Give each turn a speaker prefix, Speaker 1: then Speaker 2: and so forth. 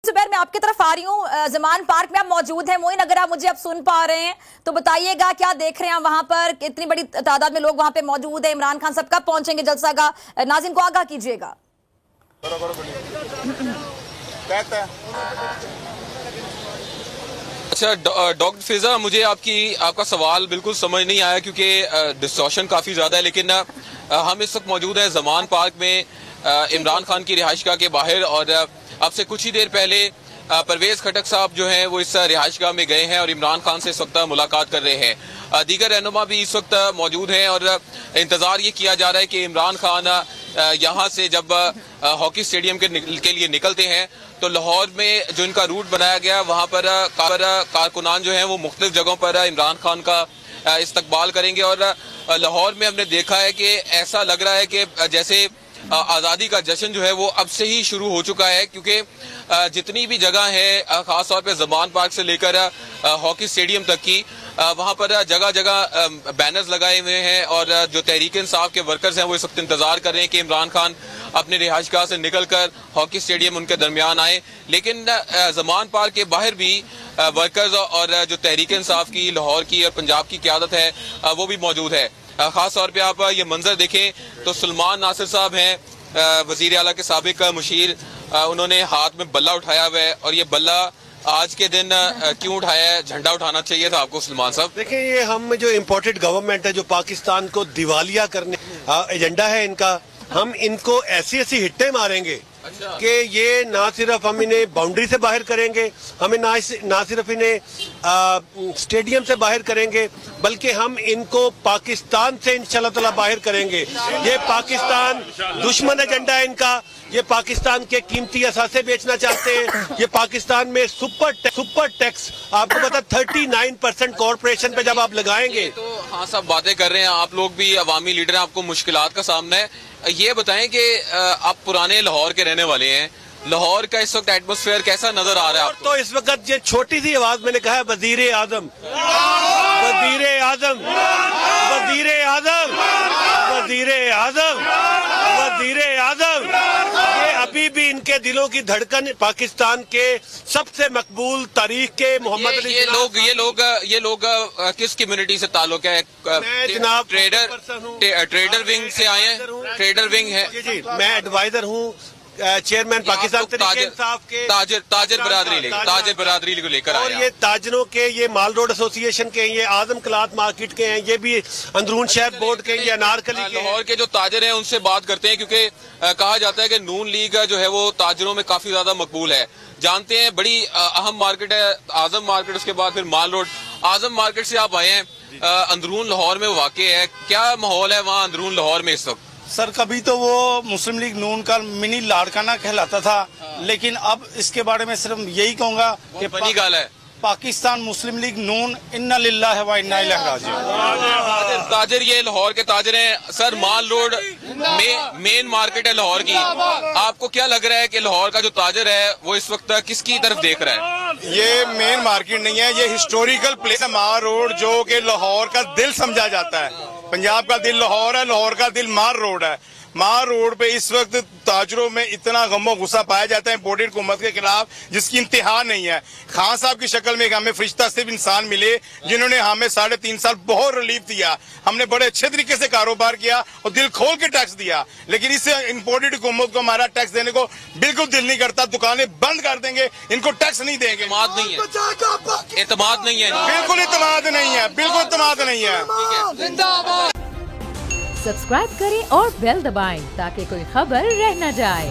Speaker 1: زبیر میں آپ کی طرف آ رہی ہوں. زمان پارک میں آپ موجود ہیں. معین اگر آپ مجھے اب سن پا رہے ہیں تو بتائیے گا کیا دیکھ رہے ہیں وہاں پر, اتنی بڑی تعداد میں لوگ وہاں پہ موجود ہیں. عمران خان صاحب کب پہنچیں گے جلسہ کا, ناظرین کو آگاہ کیجیے گا.
Speaker 2: اچھا ڈاکٹر فیضا, مجھے آپ کا سوال بالکل سمجھ نہیں آیا کیونکہ ڈسٹورشن کافی زیادہ ہے, لیکن ہم اس وقت موجود ہیں زمان پارک میں عمران خان کی رہائش گاہ کے باہر, اور اب سے کچھ ہی دیر پہلے پرویز خٹک صاحب جو ہیں وہ اس رہائش گاہ میں گئے ہیں اور عمران خان سے اس وقت ملاقات کر رہے ہیں. دیگر رہنما بھی اس وقت موجود ہیں اور انتظار یہ کیا جا رہا ہے کہ عمران خان یہاں سے جب ہاکی اسٹیڈیم کے لیے نکلتے ہیں تو لاہور میں جو ان کا روٹ بنایا گیا وہاں پر کارکنان جو ہیں وہ مختلف جگہوں پر عمران خان کا استقبال کریں گے. اور لاہور میں ہم نے دیکھا ہے کہ ایسا لگ رہا ہے کہ جیسے آزادی کا جشن جو ہے وہ اب سے ہی شروع ہو چکا ہے, کیونکہ جتنی بھی جگہ ہے خاص طور پہ زمان پارک سے لے کر ہاکی اسٹیڈیم تک کی, وہاں پر جگہ جگہ بینرز لگائے ہوئے ہیں اور جو تحریک انصاف کے ورکرز ہیں وہ اس وقت انتظار کر رہے ہیں کہ عمران خان اپنے رہائش گاہ سے نکل کر ہاکی اسٹیڈیم ان کے درمیان آئے. لیکن زمان پارک کے باہر بھی ورکرز اور جو تحریک انصاف کی لاہور کی اور پنجاب کی قیادت ہے وہ بھی موجود ہے. خاص طور پہ آپ یہ منظر دیکھیں تو سلمان ناصر صاحب ہیں وزیر اعلیٰ کے سابق مشیر, انہوں نے ہاتھ میں بلہ اٹھایا ہوا ہے, اور یہ بلہ آج کے دن کیوں اٹھایا ہے؟ جھنڈا اٹھانا چاہیے تھا آپ کو سلمان صاحب.
Speaker 3: دیکھیں یہ ہم جو امپورٹڈ گورنمنٹ ہے جو پاکستان کو دیوالیہ کرنے ایجنڈا ہے ان کا, ہم ان کو ایسی ہٹیں ماریں گے کہ یہ نہ صرف ہم انہیں باؤنڈری سے باہر کریں گے, ہمیں نہ صرف انہیں اسٹیڈیم سے باہر کریں گے, بلکہ ہم ان کو پاکستان سے انشاءاللہ تعالی باہر کریں گے. یہ پاکستان دشمن ایجنڈا ہے ان کا, یہ پاکستان کے قیمتی اثاثے بیچنا چاہتے ہیں, یہ پاکستان میں سپر ٹیکس آپ کو پتا 39% کارپوریشن پہ جب آپ لگائیں گے
Speaker 2: تو ہاں صاحب باتیں کر رہے ہیں, آپ لوگ بھی عوامی لیڈر ہیں, آپ کو مشکلات کا سامنا ہے. یہ بتائیں کہ آپ پرانے لاہور کے رہنے والے ہیں, لاہور کا اس وقت ایٹماسفیئر کیسا نظر آ رہا ہے آپ کو؟
Speaker 3: تو اس وقت یہ چھوٹی سی آواز میں نے کہا ہے وزیر اعظم وزیر اعظم وزیر اعظم وزیر اعظم وزیر اعظم, یہ ابھی بھی ان کے دلوں کی دھڑکن پاکستان کے سب سے مقبول تاریخ کے محمد علی
Speaker 2: یہ لوگ کس کمیونٹی سے تعلق ہے؟
Speaker 3: جناب
Speaker 2: ٹریڈر ونگ سے آئے ہیں, ٹریڈر ونگ ہے.
Speaker 3: جی میں ایڈوائزر ہوں چیئرمین پاکستان تحریک انصاف کے,
Speaker 2: تاجر برادری کو لے کر آئے,
Speaker 3: اور یہ تاجروں کے, یہ مال روڈ ایسوسی ایشن کے, یہ اعظم کلاتھ مارکیٹ کے ہیں, یہ بھی اندرون شہر بورڈ کے, یہ انارکلی کے.
Speaker 2: لاہور کے جو تاجر ہیں ان سے بات کرتے ہیں, کیونکہ کہا جاتا ہے کہ نون لیگ جو ہے وہ تاجروں میں کافی زیادہ مقبول ہے. جانتے ہیں بڑی اہم مارکیٹ ہے اعظم مارکیٹ, اس کے بعد پھر مال روڈ. اعظم مارکیٹ سے آپ آئے ہیں, اندرون لاہور میں واقع ہے, کیا ماحول ہے وہاں اندرون لاہور میں اس وقت؟
Speaker 4: سر کبھی تو وہ مسلم لیگ نون کا منی لاڑکانہ کہلاتا تھا, لیکن اب اس کے بارے میں صرف یہی کہوں گا کہ پاکستان مسلم لیگ نون انا للہ و انا الیہ راجعون.
Speaker 2: تاجر یہ لاہور کے تاجر ہیں. سر مال روڈ مین مارکیٹ ہے لاہور کی, آپ کو کیا لگ رہا ہے کہ لاہور کا جو تاجر ہے وہ اس وقت کس کی طرف دیکھ رہا ہے؟
Speaker 5: یہ مین مارکیٹ نہیں ہے, یہ ہسٹوریکل پلیس ہے مال روڈ, جو کہ لاہور کا دل سمجھا جاتا ہے. پنجاب کا دل لاہور ہے, لاہور کا دل مار روڈ ہے. مار روڈ پہ اس وقت تاجروں میں اتنا غم و غصہ پایا جاتا ہے امپورٹڈ حکومت کے خلاف جس کی انتہا نہیں ہے. خان صاحب کی شکل میں ہمیں فرشتہ صرف انسان ملے جنہوں نے ہمیں 3.5 سال بہت ریلیف دیا, ہم نے بڑے اچھے طریقے سے کاروبار کیا اور دل کھول کے ٹیکس دیا, لیکن اس امپورٹڈ حکومت کو ہمارا ٹیکس دینے کو بالکل دل نہیں کرتا. دکانیں بند کر دیں گے, ان کو ٹیکس نہیں دیں گے.
Speaker 2: اعتماد نہیں ہے,
Speaker 5: بالکل اعتماد نہیں ہے, بالکل اعتماد نہیں ہے.
Speaker 6: سبسکرائب کریں اور بیل دبائیں تاکہ کوئی خبر رہ نہ جائے.